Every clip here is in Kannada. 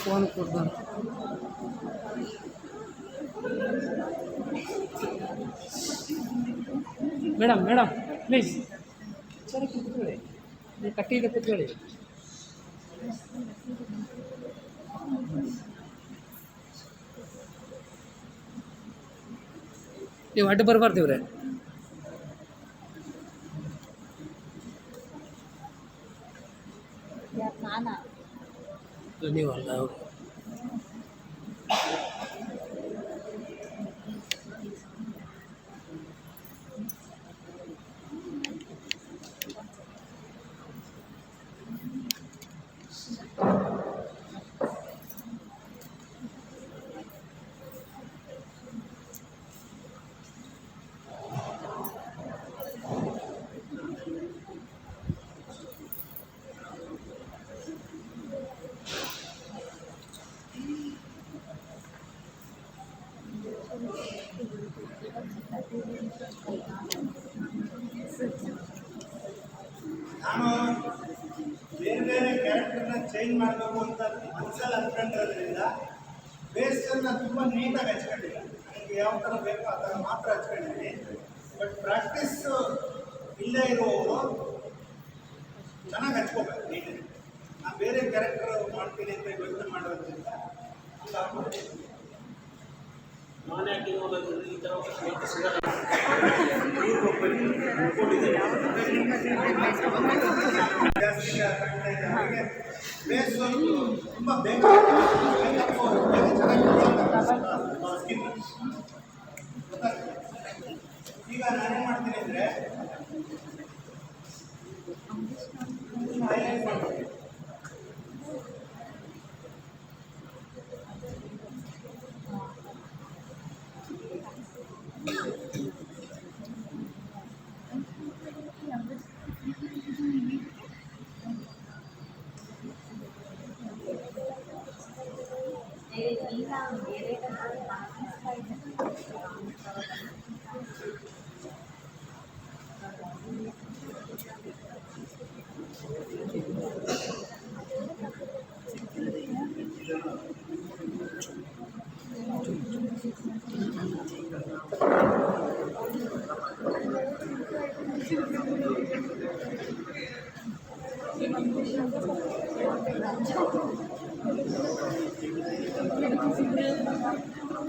ಫೋನ್ ಕೊಡ್ತಾರೆ. ಮೇಡಮ್ ಮೇಡಮ್ ಪ್ಲೀಸ್ ಸರಿ ಕೂತ್ಕೊಳ್ಳಿ, ನೀವು ಕಟ್ಟಿದೆ ಕೂತ್ಕೊಳ್ಳಿ. ನೀವು ಅಡ್ಡ ಬರಬಾರ್ದಿವ್ರೆ. ನೀವಲ್ಲ ಅವರು ನಾನು ಬೇರೆ ಬೇರೆ ಕ್ಯಾರೆಕ್ಟರ್ನ ಚೇಂಜ್ ಮಾಡಬೇಕು ಅಂತ ಮನಸ್ಸಲ್ಲಿ ಅಂದ್ಕೊಂಡಿರೋದ್ರಿಂದ ಬೇಸನ್ನು ತುಂಬ ನೀಟಾಗಿ ಹಚ್ಕೊಂಡಿಲ್ಲ. ನನಗೆ ಯಾವ ಥರ ಬೇಕೋ ಆ ಥರ ಮಾತ್ರ ಹಚ್ಕೊಂಡಿದ್ದೀನಿ. ಬಟ್ ಪ್ರಾಕ್ಟೀಸ್ ಇಲ್ಲೇ ಇರುವವರು ಚೆನ್ನಾಗಿ ಹಚ್ಕೋಬೇಕು ನೀಟಾಗಿ. ನಾನು ಬೇರೆ ಕ್ಯಾರೆಕ್ಟರ್ ಮಾಡ್ತೀನಿ ಅಂತ ಯೋಚನೆ ಮಾಡೋದ್ರಿಂದ ನಾನ್ ಆ್ಯಕ್ಟಿಂಗ್ ಹೋಗೋದ್ರಿಂದ ಈ ಥರ ಜಾಸ್ತಿ ಅವರಿಗೆ ಬೇಸ್ ತುಂಬ ಬೇಗ ಸ್ಕಿನ್ ಈಗ ನಾನೇನು ಮಾಡ್ತೀನಿ ಅಂದರೆ ಹೈಲೈಟ್ ಮಾಡ್ತೀನಿ.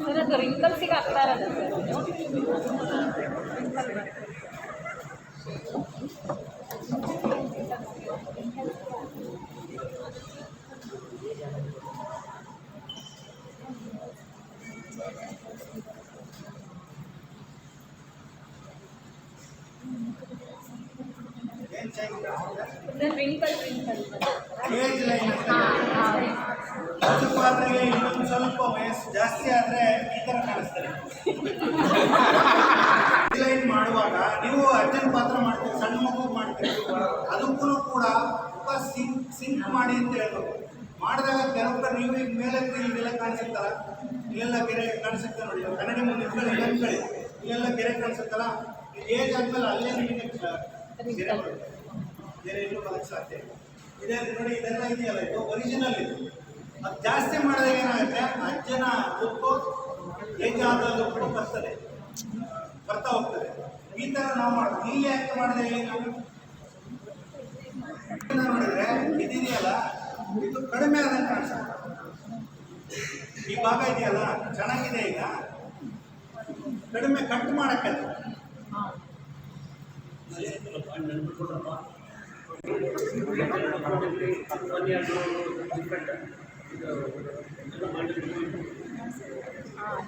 ಸರ್ ಅದು ರಿಂಕಲ್ಸಿಗೆ ಆಗ್ತಾ ಇರೋದು ಸರ್ ರಿಂಕಲ್ ಏಜ್ ಲೈನ್ ಪಾತ್ರೆಗೆ ಇನ್ನೊಂದು ಸ್ವಲ್ಪ ವಯಸ್ಸು ಜಾಸ್ತಿ ಆದರೆ ಈ ಥರ ಕಾಣಿಸ್ತಾರೆ. ಲೈನ್ ಮಾಡುವಾಗ ನೀವು ಅಜ್ಜನ ಪಾತ್ರ ಮಾಡ್ತೀರಿ, ಸಣ್ಣ ಮಗು ಮಾಡ್ತೀರಿ, ಅದಕ್ಕೂ ಕೂಡ ತುಂಬ ಸಿಂಕ್ ಮಾಡಿ ಅಂತ ಹೇಳ್ಬೇಕು. ಮಾಡಿದಾಗ ಕೆಲವೊಬ್ಬ ನೀವು ಈಗ ಮೇಲೆ ಇಲ್ಲೆಲ್ಲ ಕಾಣಿಸುತ್ತಲ್ಲ, ಇಲ್ಲೆಲ್ಲ ಗೆರೆ ಕಾಣಿಸುತ್ತೆ ನೋಡಿ, ಕನ್ನಡಿ ಮುಂದೆ ಇಟ್ಕೊಳ್ಳಿ, ಇಲ್ಲೆಲ್ಲ ಗೆರೆ ಕಾಣಿಸುತ್ತಲ್ಲ, ಏಜ್ ಆದ್ಮೇಲೆ ಅಲ್ಲೇ ನಿಮಗೆ ಗೆರೆ ಬರುತ್ತೆ. ಬೇರೆ ಎಲ್ಲೂ ಬರೋಕ್ಕೆ ಸಾಧ್ಯ ಇಲ್ಲ. ಇದೇ ನೋಡಿ, ಇದೆಲ್ಲ ಇದೆಯಲ್ಲ, ಇದು ಒರಿಜಿನಲ್. ಇದು ಅದು ಜಾಸ್ತಿ ಮಾಡಿದಾಗ ಏನಾಗುತ್ತೆ, ಅಜ್ಜನ ಉಪ್ಪು ಏಜಾದಲ್ಲೂ ಕೂಡ ಬರ್ತಾ ಹೋಗ್ತದೆ. ಈ ಥರ ನಾವು ಮಾಡ್ತೀವಿ. ಇಲ್ಲಿ ಯಾಕೆ ಮಾಡಿದ್ರೆ ನಾವು ನೋಡಿದ್ರೆ ಇದೆಯಲ್ಲ, ಇದು ಕಡಿಮೆ ಆದಂಗೆ ಕಾಣಿಸುತ್ತೆ. ಈ ಭಾಗ ಇದೆಯಲ್ಲ ಚೆನ್ನಾಗಿದೆ, ಈಗ ಕಡಿಮೆ ಕಟ್ ಮಾಡೋಕ್ಕೆ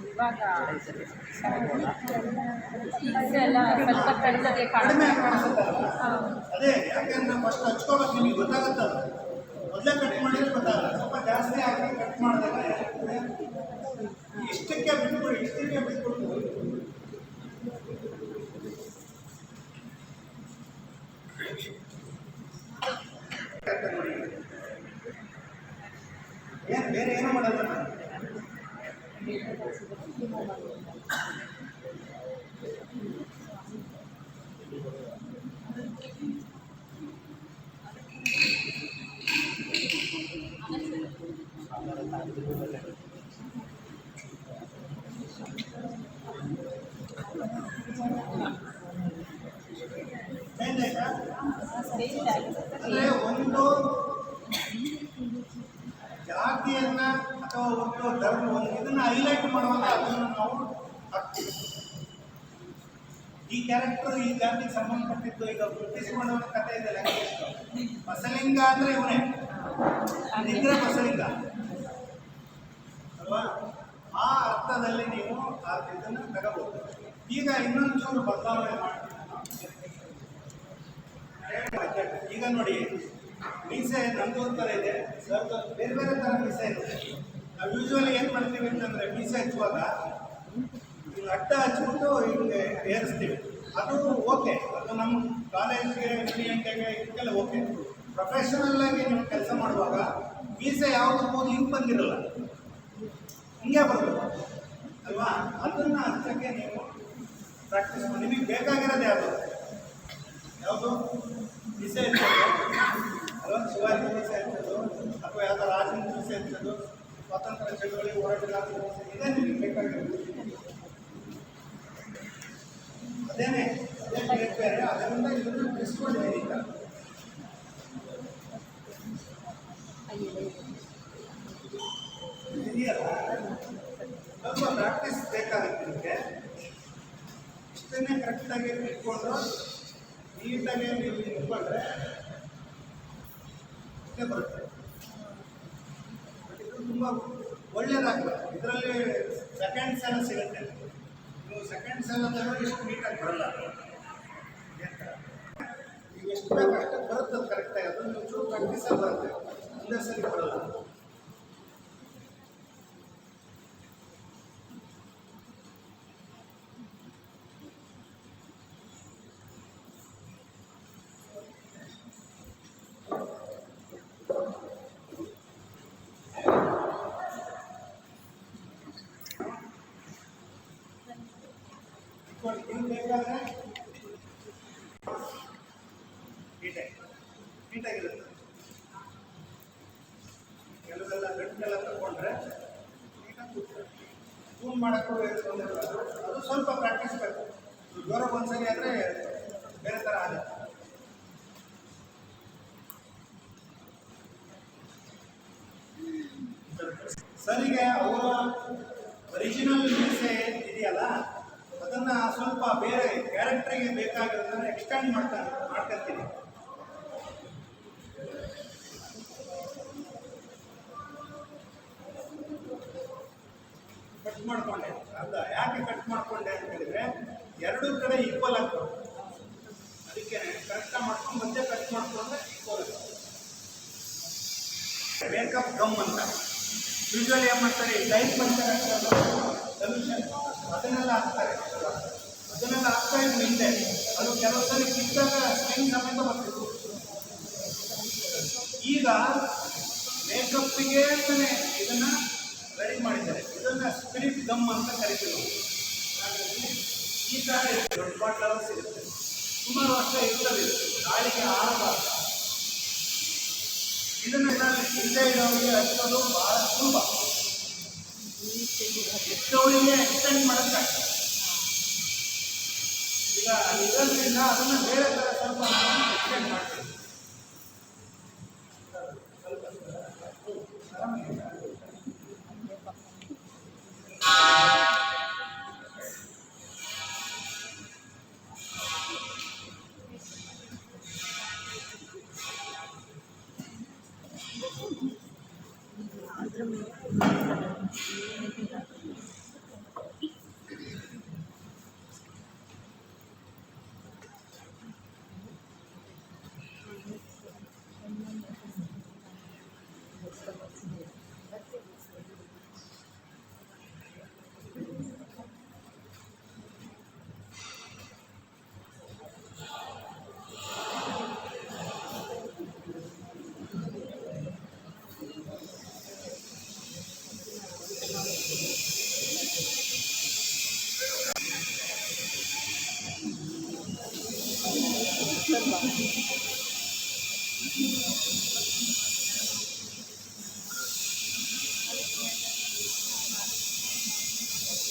ಇವಾಗ ಎಲ್ಲ ಸ್ವಲ್ಪ ಕಡಿಮೆ ಕಡಿಮೆ ಕಾಣಿಸುತ್ತಲ್ಲ. ಅದೇ ಯಾಕೆಂದ್ರೆ ನಾವು ಫಸ್ಟ್ ಹಚ್ಕೋಬೇಕು, ನಿಮಗೆ ಗೊತ್ತಾಗುತ್ತಲ್ಲ. ಮೊದಲೇ ಕಟ್ ಮಾಡಿದ್ರೆ ಗೊತ್ತಾಗಲ್ಲ. ಸ್ವಲ್ಪ ಜಾಸ್ತಿ ಹಾಕಿ ಕಟ್ ಮಾಡಿದಾಗ ಇಷ್ಟಕ್ಕೆ ಬಿಟ್ಬಿಡಿ, ಇಷ್ಟಕ್ಕೆ ಬಿಟ್ಬಿಟ್ಟು ಏನು ಬೇರೆ ಏನೂ ಮಾಡಲ್ಲ ನಾನು. ಅಂದ್ರೆ ಒಂದು ಜಾತಿಯನ್ನ ಅಥವಾ ಒಂದು ಧರ್ಮ ಒಂದು ಇದನ್ನ ಹೈಲೈಟ್ ಮಾಡುವಾಗ ಅದನ್ನು ನಾವು ಹಾಕ್ತೀವಿ. ಈ ಕ್ಯಾರೆಕ್ಟರ್ ಈ ಜಾತಿಗೆ ಸಂಬಂಧಪಟ್ಟಿದ್ದು. ಈಗ ಬ್ರಿಟಿಷ್ ಮಾಡೋರ ಕಥೆ ಇದೆ, ಬಸಲಿಂಗ ಅಂದ್ರೆ ಇವನೇ, ನಿಗ್ರ ಬಸಲಿಂಗ ಅಲ್ವಾ? ಆ ಅರ್ಥದಲ್ಲಿ ನೀವು ಇದನ್ನು ತಗೋಬಹುದು. ಈಗ ಇನ್ನೊಂದು ಚೂರು ಬದಲಾವಣೆ ಮಾಡ್ತೀವಿ. ಈಗ ನೋಡಿ, ಮೀಸೆ ನಮ್ದು ಒಂಥರ ಇದೆ, ಸರ್ದು ಬೇರೆ ಬೇರೆ ಥರ ಮೀಸೆ ಇದೆ. ನಾವು ಯೂಶ್ವಲಿ ಏನು ಮಾಡ್ತೀವಿ ಅಂತಂದರೆ, ಮೀಸೆ ಹಚ್ಚುವಾಗ ಹಿಂಗೆ ಅಡ್ಡ ಹಚ್ಬಿಟ್ಟು ಹಿಂಗೆ ಏರಿಸ್ತೀವಿ. ಅದು ಓಕೆ, ಅದು ನಮ್ಮ ಕಾಲೇಜ್ಗೆ ಯೂನಿಯನ್ಗೆ ಇದಕ್ಕೆಲ್ಲ ಓಕೆ. ಪ್ರೊಫೆಷನಲ್ ಆಗಿ ನೀವು ಕೆಲಸ ಮಾಡುವಾಗ ಮೀಸೆ ಯಾವುದು ಕೂದಲು ಹಿಂಗೆ ಬಂದಿರಲ್ಲ, ಹಿಂಗೆ ಬರಬೇಕು ಅಲ್ವಾ? ಅದನ್ನು ಹಚ್ಚಕ್ಕೆ ನೀವು ಪ್ರಾಕ್ಟೀಸ್ ಮಾಡಿ. ನಿಮಗೆ ಬೇಕಾಗಿರೋದು ಯಾವುದು ಮೀಸೆ ಹಚ್ಚೋದು ಅಲ್ವಾ? ಶಿವಾಜಿ ಮೀಸೆ ಹಚ್ಚೋದು ಅಥವಾ ಯಾವುದೋ ರಾಜನ ಮೀಸೆ ಹಚ್ಚೋದು, ಸ್ವಾತಂತ್ರ್ಯ ಚಳವಳಿ ಹೋರಾಟಗಾರ ಮೀಸೆ, ಇದೇ ನಿಮಗೆ ಬೇಕಾಗಿರೋದು. ಅದೇನೇ ಬೇರೆ ಬೇರೆ, ಅದರಿಂದ ಇದನ್ನು ಬಿಡಿಸ್ಕೊಂಡಿದ್ದೀನಿ. ಈಗ ಇದೆಯಲ್ಲ, ಸ್ವಲ್ಪ ಪ್ರಾಕ್ಟೀಸ್ ಬೇಕಾಗುತ್ತೆ ನಿಮಗೆ. ಇಷ್ಟನ್ನೇ ಕರೆಕ್ಟಾಗಿ ಇಟ್ಕೊಂಡು ನೀಟಾಗಿ ನೀವು ಇಟ್ಕೊಂಡ್ರೆ ಇಷ್ಟೇ ಬರುತ್ತೆ. ಇದು ತುಂಬ ಒಳ್ಳೆಯದಾಗ್ತದೆ. ಇದರಲ್ಲಿ ಸೆಕೆಂಡ್ಸ್ ಎಲ್ಲ ಸಿಗುತ್ತೆ. ನೀವು ಸೆಕೆಂಡ್ಸ್ ಎಲ್ಲ ತಗೊಂಡು ಇಷ್ಟು ನೀಟಾಗಿ ಬರಲ್ಲ. ನೀವು ಎಷ್ಟು ಬೇಕು ಅಷ್ಟು ಬರುತ್ತೆ ಕರೆಕ್ಟಾಗಿ. ಅದು ನೀವು ಚೂರು ಪ್ರಾಕ್ಟೀಸಲ್ಲಿ ಬರುತ್ತೆ, ಒಂದೇ ಸರಿ ಬರಲ್ಲ. ನೀವು ಬೇಕಾದರೆ ನೀಟಾಗಿರುತ್ತೆ. ಕೆಲವೆಲ್ಲ ಗಂಟೆಲ್ಲ ತಗೊಂಡ್ರೆ ನೀಟಾಗಿ ಕೂತ್ಕೊಳ್ಳಿ. ಫೋನ್ ಮಾಡೋಕ್ಕೂ ತೊಂದರೆ ಬರೋದು. ಅದು ಸ್ವಲ್ಪ ಪ್ರಾಕ್ಟೀಸ್ ಬೇಕು. ಜ್ವರಕ್ಕೆ ಒಂದ್ಸರಿ ಆದರೆ ಬೇರೆ ಥರ ಆಗುತ್ತೆ. ಸರಿಗೆ ಅವರ ಒರಿಜಿನಲ್ ಮೀಸೆ ಇದೆಯಲ್ಲ, ಅದನ್ನು ಸ್ವಲ್ಪ ಬೇರೆ ಕ್ಯಾರೆಕ್ಟರಿಗೆ ಬೇಕಾಗಿರೋದನ್ನು ಎಕ್ಸ್ಟೆಂಡ್ ಮಾಡ್ಕೊತೀನಿ. ಕಟ್ ಮಾಡಿಕೊಂಡೆ ಅರ್ಧ. ಯಾಕೆ ಕಟ್ ಮಾಡಿಕೊಂಡೆ ಅಂತ ಹೇಳಿದ್ರೆ, ಎರಡೂ ಕಡೆ ಈಕ್ವಲ್ ಆಗ್ತದೆ. ಅದಕ್ಕೆ ಕರೆಕ್ಟಾಗಿ ಮಾಡ್ಕೊಂಡು ಮಧ್ಯೆ ಕಟ್ ಮಾಡಿಕೊಂಡ್ರೆ ಈಕ್ವಲ್ ಆಗ್ತದೆ. ಮೇಕಪ್ ಗಮ್ ಅಂತ ಯೂಶ್ವಲಿ ಏನು ಮಾಡ್ತಾರೆ, ಟೈಪ್ ಮಾಡ್ತಾರೆ, ಸೊಲ್ಯೂಷನ್ ಅದನ್ನೆಲ್ಲ ಹಾಕ್ತಾರೆ. ಅದನ್ನೆಲ್ಲ ಹಾಕ್ತಾ ಇದ್ರು ಹಿಂದೆ. ಅದು ಕೆಲವು ಸಲ ಕಿತ್ತಾಗ ಸ್ಕ್ರೀನ್ ಸಮೇತ ಬರ್ತಿತ್ತು. ಈಗ ಮೇಕಪ್ಪಿಗೆ ಅಂತಲೇ ಇದನ್ನು ರೆಡಿ ಮಾಡಿದ್ದಾರೆ. ಇದನ್ನು ಸ್ಪಿರಿಟ್ ಗಮ್ ಅಂತ ಕರಿತೀವಿ. ಈ ಥರ ದೊಡ್ಡ ಬಾಟ್ಲಲ್ಲಿ ಸಿಗುತ್ತೆ. ಸುಮಾರು ವರ್ಷ ಇರ್ತದೆ, ಗಾಳಿಗೆ ಆರಬಾರ್ದು. ಇದನ್ನು ಹಿಂದೆ ಇರೋರಿಗೆ ಹಚ್ಚೋದು ಭಾಳ ಸುಲಭ. ಎಷ್ಟವರಿಗೆ ಎಕ್ಸ್ಟೆಂಡ್ ಮಾಡೋಕ್ಕೆ ಈಗ ಇದರಿಂದ ಅದನ್ನು ಬೇರೆ ಥರ ಸ್ವಲ್ಪ ಎಕ್ಸ್ಟೆಂಡ್ ಮಾಡ್ತೀವಿ.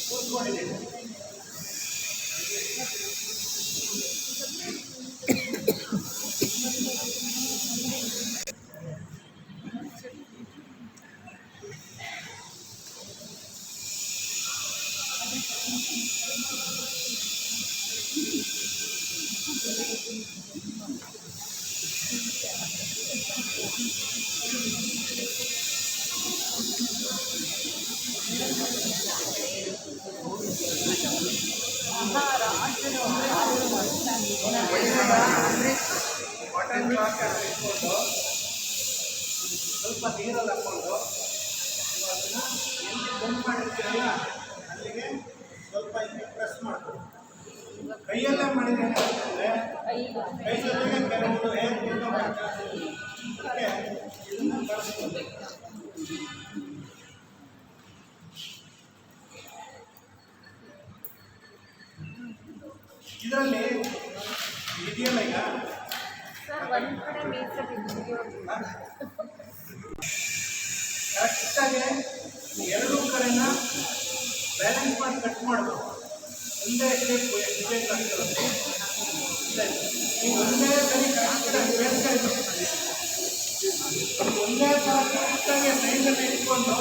ಕೂತ್ಕೊಂಡಿದ್ದೀನಿ. ವಾಟರ್ ಕ್ಲಾಕ್ ಇಟ್ಕೊಂಡು ಸ್ವಲ್ಪ ನೀರಲ್ಲಿ ಹಾಕ್ಕೊಂಡು ಅದನ್ನು ಎಲ್ಲಿ ಬಂದ್ ಮಾಡಿರ್ತೀರಲ್ಲ ಅಲ್ಲಿಗೆ ಸ್ವಲ್ಪ ಇಲ್ಲಿ ಪ್ರೆಸ್ ಮಾಡ್ಬೋದು. ಕೈಯಲ್ಲೇ ಮಾಡಿದ್ರೆ ಏನಾಗ್ತದೆ, ಕೈ ಜೊತೆಗೆ ಕೆಲವರು ಹೇಗೆ ಅದಕ್ಕೆ ಇದನ್ನು ಬಳಸ್ಬೋದು. ಇದರಲ್ಲಿ ಇದೆಯಲ್ಲ ಈಗ ಸರ್ ಒಂದು ಕಡೆ ಮೀಸಲಿದೆಯೋ ಕರೆಕ್ಟಾಗಿ ಎರಡೂ ಕಡೆನ ಬ್ಯಾಲೆನ್ಸ್ ಮಾಡಿ ಕಟ್ ಮಾಡಬೇಕು. ಒಂದೇ ಶೇಪ್ ಬೇಕಾಗ್ತದೆ. ನೀವು ಒಂದೇ ಸರಿ ಕರೆಕ್ಟಾಗಿ ಬೇಯಿಸ್ತಾ ಒಂದೇ ಥರ ಕರೆಕ್ಟಾಗಿ ಸೈಡಲ್ಲಿ ಇಟ್ಕೊಂಡು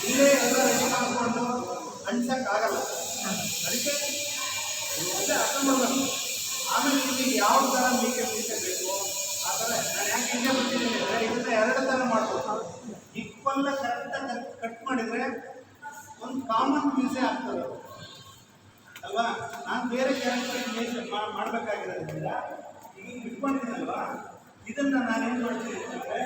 ಇಲ್ಲೇ ಎಲ್ಲ ರೆಡಿ ಮಾಡಿಕೊಂಡು ಅಂಟಿಸೋಕ್ಕಾಗಲ್ಲ. ಅದಕ್ಕೆ ಅದೇ ಅರ್ಥ ಮಾಡಬೇಕು. ಆಮೇಲೆ ನಿಮಗೆ ಯಾವ ಥರ ಮೀಕೆ ಬೇಕು ಆ ಥರ ನಾನು ಯಾಕೆ ಹಿಂಗೆ ಬಿಟ್ಟಿದ್ದೀನಿ ಅಂದರೆ ಇದನ್ನ ಎರಡು ಥರ ಮಾಡ್ಬೋದು. ಈಕ್ವಲ್ ಕರೆಕ್ಟಾಗಿ ಕಟ್ ಮಾಡಿದರೆ ಒಂದು ಕಾಮನ್ ಮೀಸೆ ಆಗ್ತದೆ ಅಲ್ವಾ. ನಾನು ಬೇರೆ ಕ್ಯಾರೆಕ್ಟರ್ ಮೀಸೆ ಮಾಡಬೇಕಾಗಿರೋದ್ರಿಂದ ಈಗ ಇಟ್ಕೊಂಡಿದ್ದೀನಲ್ವಾ, ಇದನ್ನು ನಾನೇನು ಮಾಡ್ತೀನಿ ಅಂದರೆ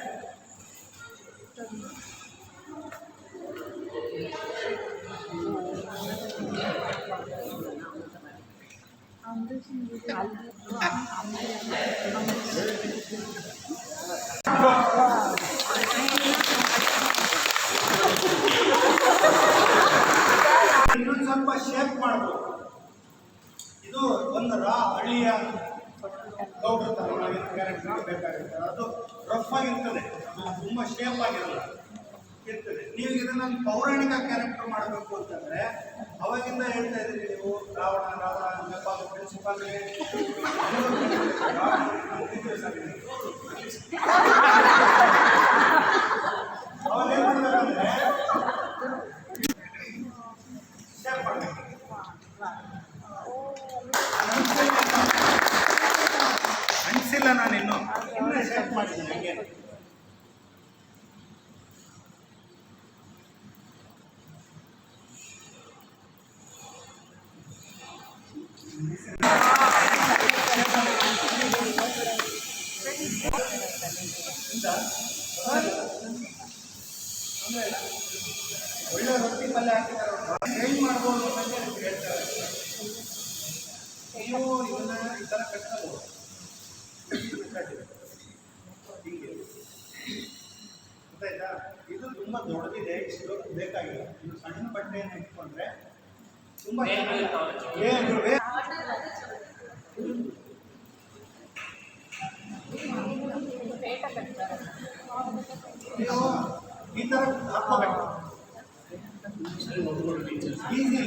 ಇನ್ನೊಂದು ಸ್ವಲ್ಪ ಶೇಪ್ ಮಾಡ್ಬೋದು. ಇದು ಒಂದು ಹಳ್ಳಿಯ ಗೌಡ್ರ ಥರ ಕ್ಯಾರೆಕ್ಟರ್ ಬೇಕಾಗಿರ್ತದೆ. ಅದು ರಫ್ ಆಗಿರ್ತದೆ, ತುಂಬ ಶೇಪ್ ಆಗಿರಲ್ಲ ಇರ್ತದೆ. ನೀವು ಇದನ್ನ ಪೌರಾಣಿಕ ಕ್ಯಾರೆಕ್ಟರ್ ಮಾಡಬೇಕು ಅಂತಂದ್ರೆ ಅವಾಗಿಂದ ಹೇಳ್ತಾ ಇದ್ದೀರಿ ನೀವು ರಾವಣ ಪ್ರಿನ್ಸಿಪಾಲ್ ಅವಾಗ ಏನ್ ಮಾಡ್ಬೇಕಂದ್ರೆ ಶೇಪ್ ಮಾಡಬೇಕು. ಅನಿಸಿಲ್ಲ ನಾನು ಇನ್ನೂ ಶೇಪ್ ಮಾಡಿದ್ದೀನಿ ಹಂಗೆ. ಒಳ್ಳೆ ರೊಟ್ಟಿ ಪಲ್ಯ ಹಾಕಿದ್ದಾರೆ, ಚೇಂಜ್ ಮಾಡ್ಬೋದು ಅಂತ ಹೇಳ್ತಾರೆ. ನೀವು ಇದನ್ನ ಈ ಥರ ಕಟ್ಕೋಬೋದು. ಹೀಗೆ ಗೊತ್ತಾಯ್ತಾ? ಇದು ತುಂಬ ದೊಡ್ಡದಿದೆ, ಇಷ್ಟು ಬೇಕಾಗಿಲ್ಲ. ಇದು ಸಣ್ಣ ಬಟ್ಟೆಯನ್ನು ಇಟ್ಕೊಂಡ್ರೆ ತುಂಬ ನೀವು ಈ ಥರ ಹಾಕ್ಕೋಬೇಕು.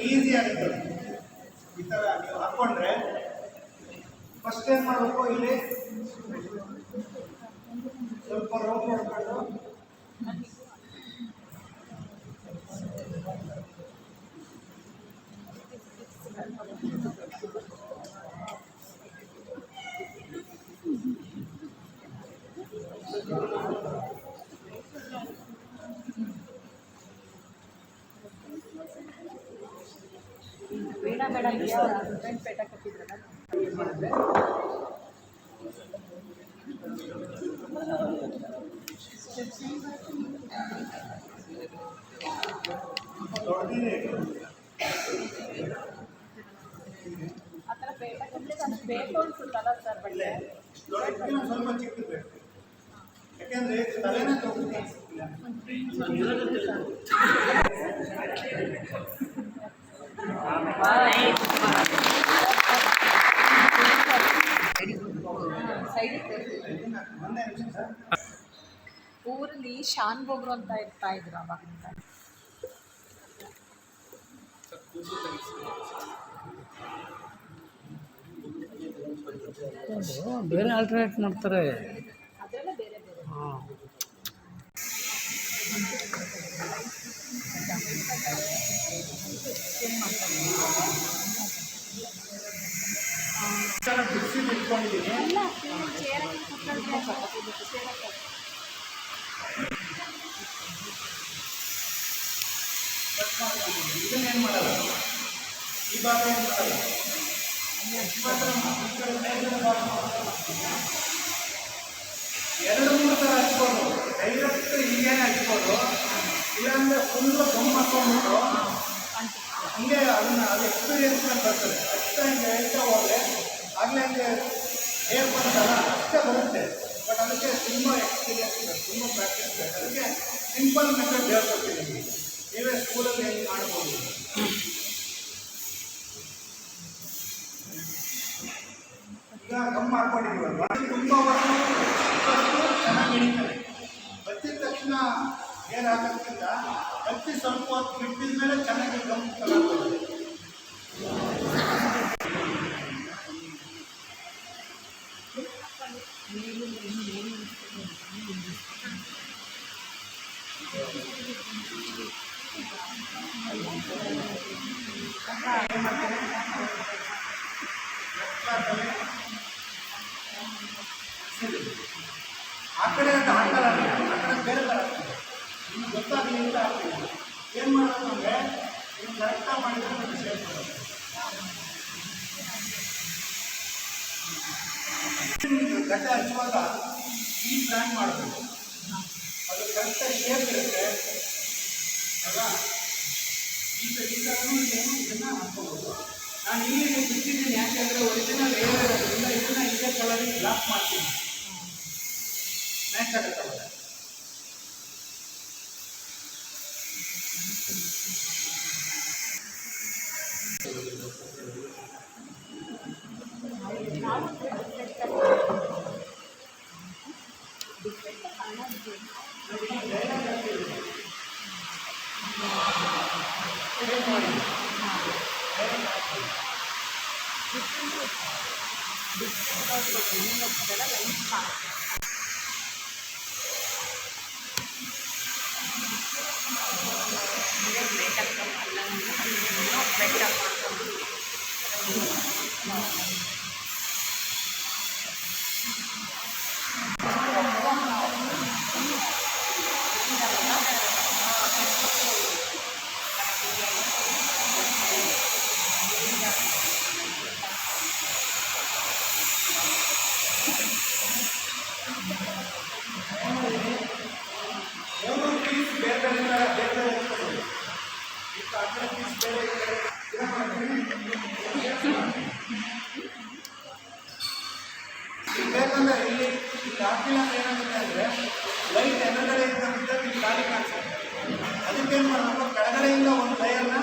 ಈಸಿ ಆಗುತ್ತೆ. ಈ ಥರ ನೀವು ಹಾಕ್ಕೊಂಡ್ರೆ ಫಸ್ಟ್ ಏನು ಮಾಡಬೇಕು, ಇಲ್ಲಿ ಸ್ವಲ್ಪ ರೌಂಡ್ ಮಾಡ್ಕೊಂಡು ವೀಣಾ ಮೇಡಮ್ ಹಸ್ಬೆಂಡ್ ಪೇಟ ಕಟ್ಟಿದ್ರಲ್ಲ ದೊಡ್ಡದಿದೆ. ಆ ಥರ ಪೇಟ ಕಟ್ಟಲಿಕ್ಕೆ ಅದು ಬೇಕು ಅನ್ಸುತ್ತಲ್ಲ ಸರ್ ಬಟ್ಟೆ ದೊಡ್ಡದಕ್ಕಿಂತ ಸ್ವಲ್ಪ ಚಿಕ್ಕದು ಬೇಕು. ಯಾಕೆಂದ್ರೆ ತಲೆನೇ ತಗೊಂಡು ಅನ್ಸುತ್ತಿಲ್ಲ. ಸರಿ ಸೈಡಿಗೆ ಒಂದೇ ನಿಮಿಷ ಸರ್. ಊರಲ್ಲಿ ಶಾನ್ ಬೋಗ್ರು ಅಂತ ಇರ್ತಾ ಇದ್ರು ಅವಾಗಿಂದ. ಬೇರೆ ಆಲ್ಟರ್ನೇಟ್ ಮಾಡ್ತಾರೆ. ಅದೆಲ್ಲ ಬೇರೆ ಬೇರೆ. ಹಾಂ, ಬಿಸಿ ಇಟ್ಕೊಂಡಿದ್ದೀನಿ. ಎಲ್ಲ ಚೇರಲ್ಲಿ ಕೂತ್ಕೊಂಡ್ರೆ ಚೇರಲ್ಲಿ ಇದನ್ನೇನು ಮಾಡಲ್ಲ, ಈ ಭಾಗ ಏನು ಮಾಡಲ್ಲ, ಮಾತ್ರ ಈ ಕಡೆ ಮೇಲ್ಗಡೆ ಭಾಗ ಎರಡು ಮೂರು ಥರ ಹಚ್ಬೋದು. ಡೈರೆಕ್ಟ್ ಹೀಗೇನೆ ಹಚ್ಬೋದು, ಇಲ್ಲಾಂದರೆ ಫುಲ್ಲು ಗಮ್ ಹಾಕೊಂಡ್ಬಿಟ್ಟು ಹಂಗೆ ಅದನ್ನು ಅದು ಎಕ್ಸ್ಪೀರಿಯನ್ಸ್ ಮೇಲೆ ಬರ್ತದೆ. ಅಷ್ಟೇ ಹಿಂಗೆ ಹೇಳ್ತಾ ಹೋದರೆ ಆಗಲೇ ಹಂಗೆ ಹೇಗೆ ಬಂತಲ್ಲ ಅಷ್ಟೇ ಬರುತ್ತೆ. ಬಟ್ ಅದಕ್ಕೆ ತುಂಬ ಎಕ್ಸ್ಪೀರಿಯನ್ಸ್ ಇದೆ, ತುಂಬ ಪ್ರಾಕ್ಟೀಸ್ ಬೇಕು. ಅದಕ್ಕೆ ಸಿಂಪಲ್ ಮೆಥಡ್ ಹೇಳ್ಕೊಡ್ತೀನಿ ನಿಮಗೆ. ನೀವೇ ಸ್ಕೂಲಲ್ಲಿ ಹೆಂಗೆ ಮಾಡ್ಬೋದು. ಈಗ ಗಮ್ ಮಾಡ್ಕೊಂಡಿದ್ದೀವಲ್ವ, ತುಂಬ ಚೆನ್ನಾಗಿ ಹಿಡಿತಾರೆ. ಹಚ್ಚಿದ ತಕ್ಷಣ ಏನು ಹಾಕೋದ್ಕಿಂತ ಹಚ್ಚಿ ಸ್ವಲ್ಪ ಹೊತ್ತು ಬಿಟ್ಟಿದ ಮೇಲೆ ಚೆನ್ನಾಗಿ ಗಮ್ ತಗೊಳ್ಬೋದು. ಆ ಕಡೆ ಅಂತ ಹಾಕಲ್ಲ, ಆ ಕಡೆ ಬೇರೆ ಥರ ಆಗ್ತದೆ. ನಿಮ್ಗೆ ಗೊತ್ತಾಗಲಿ ಅಂತ ಆಗ್ತದೆ. ಏನು ಮಾಡಬೇಕು ಅಂದರೆ ನೀವು ಕರೆಕ್ಟಾಗಿ ಮಾಡಿದರೆ ನಿಮಗೆ ಸೇರ್ಕೊಳ್ಳೋದು. ಗಡ್ಡೆ ಹಚ್ಚುವಾಗ ಈ ಪ್ಲ್ಯಾನ್ ಮಾಡಬೇಕು. ಅದು ಕರೆಕ್ಟಾಗಿ ಶೇಪ್ ಇರುತ್ತೆ ಅಲ್ವಾ. ಈಗ ಏನು ಇದನ್ನು ಹಾಕ್ಕೋಬೋದು. ನಾನು ಇಲ್ಲಿ ಬಿಟ್ಟಿದ್ದೀನಿ ಯಾಕೆಂದರೆ ಒರಿಜಿನಲ್ ಇರೋದ್ರಿಂದ ಇದನ್ನು ಇದೇ ಕಲರಿಗೆ ಬ್ಲಾಕ್ ಮಾಡ್ತೀನಿ, ಮ್ಯಾಚ್ ಆಗುತ್ತಲ್ಲ. ಬೇಕಂದ್ರೆ ಇಲ್ಲಿ ಹಾಕಿಲ್ಲ ಏನಾಗುತ್ತೆ ಅಂದರೆ ಲೈಟ್ ಎಡಗಡೆಯಿಂದ ಬಿದ್ದಾಗ ಇಲ್ಲಿ ಗಾಳಿ ಕಾಣಿಸುತ್ತೆ. ಅದಕ್ಕೇನು ಮಾಡಬೇಕು, ಕೆಳಗಡೆಯಿಂದ ಒಂದು ಲೈಯರ್ನ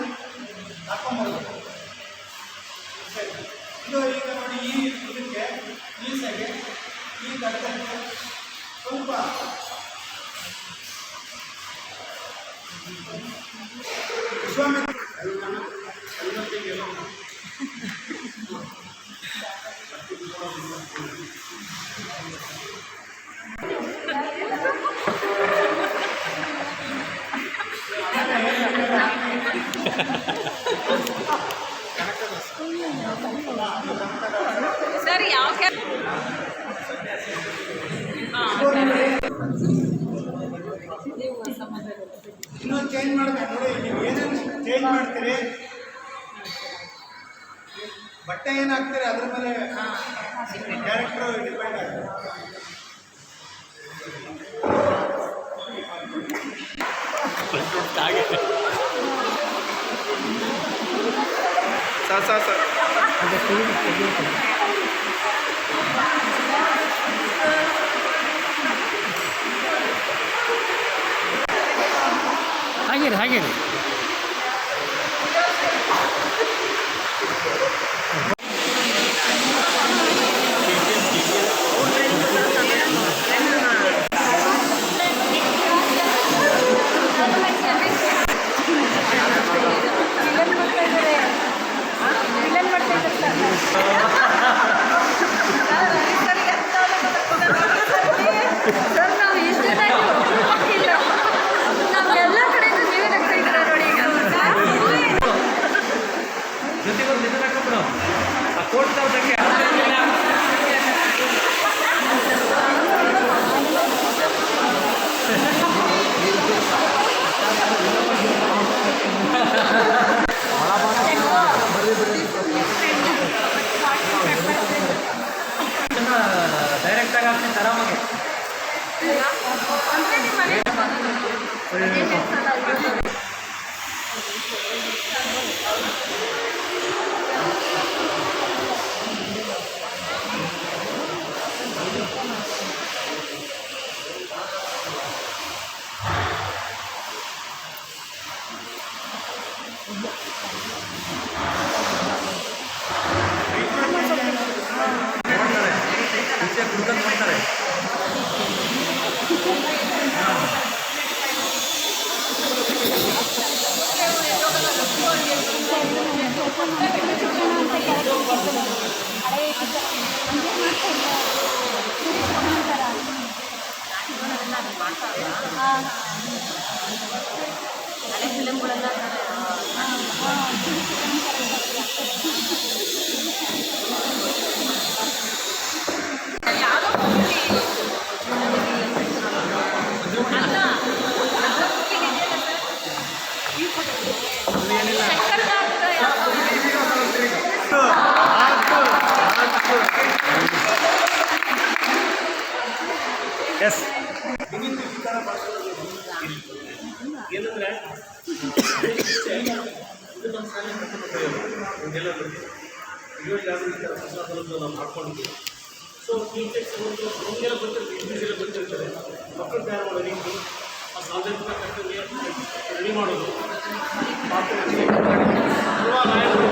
ಹಾಕೊಂಡ್ಬರ್ಬೇಕು. ಇದು ಈಗ ನೋಡಿ, ಈ ಇದಕ್ಕೆ ಈ ಸೈಡ್ಗೆ ಈ ಕಡಗಕ್ಕೆ ಸ್ವಲ್ಪ ವಿಶ್ವಾಮಿತ್ರ ಸರ್ ಯಾವ ಇನ್ನೂ ಚೇಂಜ್ ಮಾಡಬೇಕು ನೋಡಿ. ನೀವು ಏನೇನು ಚೇಂಜ್ ಮಾಡ್ತೀರಿ, ಬಟ್ಟೆ ಏನು ಹಾಕ್ತೀರಿ ಅದ್ರ ಮೇಲೆ ಕ್ಯಾರೆಕ್ಟರ್ ಡಿಪೆಂಡ್ ಆಗುತ್ತೆ. ಸರ್ ಹಾಗೆ ಕರೆಕ್ಟಾಗಿ ಆಗ್ತೀನಿ ಆರಾಮಾಗಿ. ಅಂದರೆ ನಿಮ್ಮ ಮನೆ ಕುಡ್ಕೊಂಡು ಮಾಡ್ತಾರೆ. ಹಳೆ ಫಿಲಮ್ಗಳೆಲ್ಲ ಯಾವುದೋ ಎಸ್ ಏನಂದ್ರೆ ಇದು ನಮ್ಮ ಶಾಲೆ ನಿಮಗೆಲ್ಲ ಗೊತ್ತಿದೆ. ಇವಾಗ ಈ ಥರ ಪ್ರಸಾದವನ್ನು ನಾವು ಮಾಡ್ಕೊಂಡಿದ್ದೀವಿ. ಸೊ ಟೀಚರ್ಸ್ ನಮಗೆಲ್ಲ ಗೊತ್ತಿರ್ತದೆ, ಇಂಗ್ಲೀಷೆಲ್ಲ ಗೊತ್ತಿರ್ತದೆ. ಮಕ್ಕಳು ತಯಾರು ಮಾಡೋ ರೀತಿ, ಆ ಸಾಂದರ್ಭಿಕ ಕರ್ತವ್ಯ ರೆಡಿ ಮಾಡೋದು, ಪಾತ್ರೆ ಹಲ್ವಾ ನಾಯಕರು